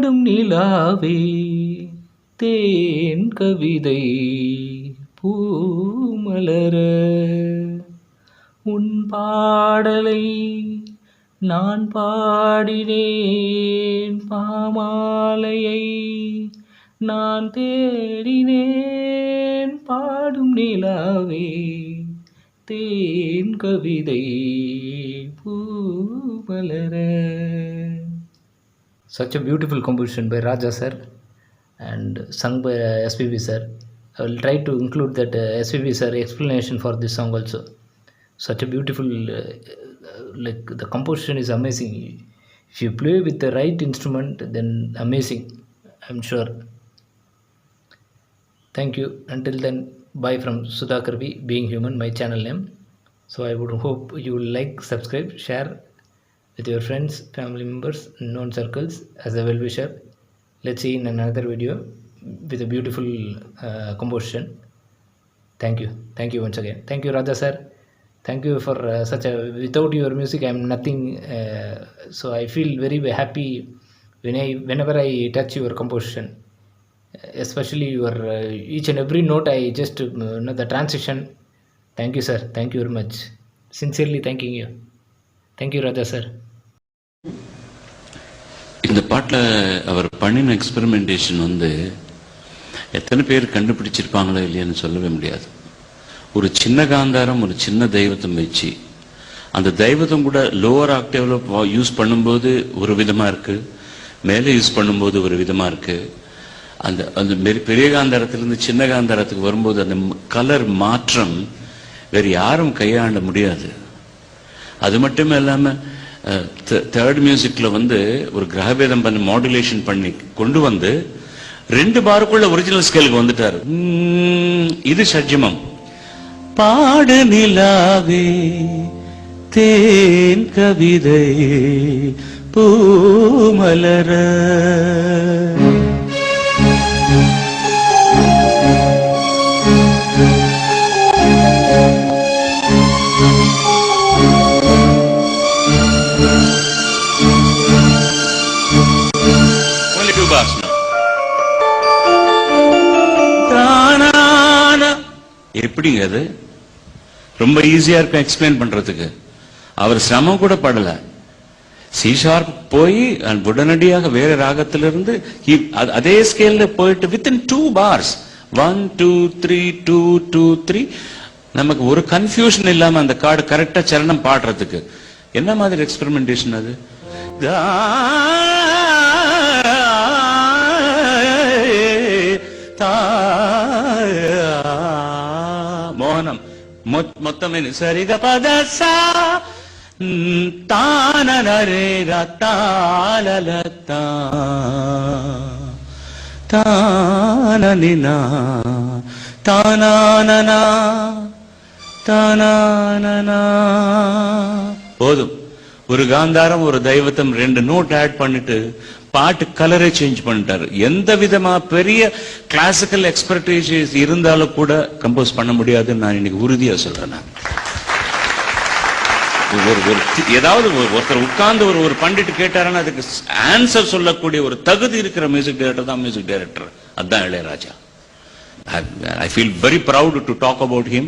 பாடும் நிலாவே தேன் கவிதை பூமலர உன் பாடலை நான் பாடினேன் பாமாலையை நான் தேடினேன் பாடும் நிலாவே தேன் கவிதை பூமலர. Such a beautiful composition by Raja sir and sung by SPB sir. I will try to include that SPB sir explanation for this song also. Such a beautiful like the composition is amazing. If you play with the right instrument, then amazing, I'm sure. Thank you. Until then, bye from Sudhakar V, Being Human, my channel name. So I would hope you will like, subscribe, share with your friends, family members, known circles as a well-wisher. Let's see in another video with a beautiful composition. Thank you once again. Thank you Raja sir. Thank you for such a, without your music I am nothing, so I feel very happy whenever I touch your composition, especially your each and every note I just know the transition. Thank you sir, thank you very much, sincerely thanking you. Thank you Raja sir. இந்த பாட்டில் அவர் பண்ணின experimentation எத்தனை பேர் கண்டுபிடிச்சிருப்பாங்களோ இல்லையான்னு சொல்லவே முடியாது. ஒரு சின்ன காந்தாரம், ஒரு சின்ன தெய்வத்தம் வச்சு அந்த தெய்வத்தம் கூட லோவர் ஆக்டேவ்ல யூஸ் பண்ணும்போது ஒரு விதமா இருக்கு, மேலே யூஸ் பண்ணும்போது ஒரு விதமா இருக்கு. அந்த அந்த பெரிய காந்தாரத்திலிருந்து சின்ன காந்தாரத்துக்கு வரும்போது அந்த கலர் மாற்றம் வேறு யாரும் கையாண்ட முடியாது. அது மட்டும் இல்லாம தேர்ட் மியூசிக்ல ஒரு கிரகபேதம் பண்ணி மாடுலேஷன் பண்ணி கொண்டு 2 பாருக்குள்ள ஒரிஜினல் ஸ்கேலுக்கு வந்துட்டாரு. இது ஷட்ஜமம். பாடு நிலாவே தேன் கவிதை பூமலர எப்படிங்க அது ரொம்ப ஈஸியா இருக்கும் எக்ஸ்பிளைன் பண்றதுக்கு. அவர் சிரமம் கூட படல. சி ஷார்ப் போய் உடனடியாக வேற ராகத்திலிருந்து அதே ஸ்கேல்ல போயிட்டு வித்தின் 2 bars 1 2 3 2 2 3 நமக்கு ஒரு கன்ஃபியூஷன் இல்லாம அந்த கார்டு கரெக்டா சரணம் பாடுறதுக்கு. என்ன மாதிரி எக்ஸ்பெரிமெண்டேஷன் அது. மோகனம் மொத்தமே சரிக பதசா தானரேரா தாலலதா தானனினா தானானனா தானானனா. போதும். ஒரு காந்தாரம், ஒரு தெய்வத்தம், 2 நோட் ஆட் பண்ணிட்டு பாட்டு கலரை சேஞ்ச் பண்ணிட்டாரு. எந்த விதமா பெரிய கிளாசிக்கல் எக்ஸ்பர்டைஸ் இருந்தாலும் கூட கம்போஸ் பண்ண முடியாதுன்னு நான் இன்னைக்கு உறுதியா சொல்றேன். ஏதாவது ஒருத்தர் உட்கார்ந்து ஒரு பண்டிட் கேட்டாருன்னா அதுக்கு ஆன்சர் சொல்லக்கூடிய ஒரு தகுதி இருக்கிற மியூசிக் டைரக்டர் தான் மியூசிக் டைரக்டர். அதுதான் Ilaiyaraaja. I feel very proud to talk about him.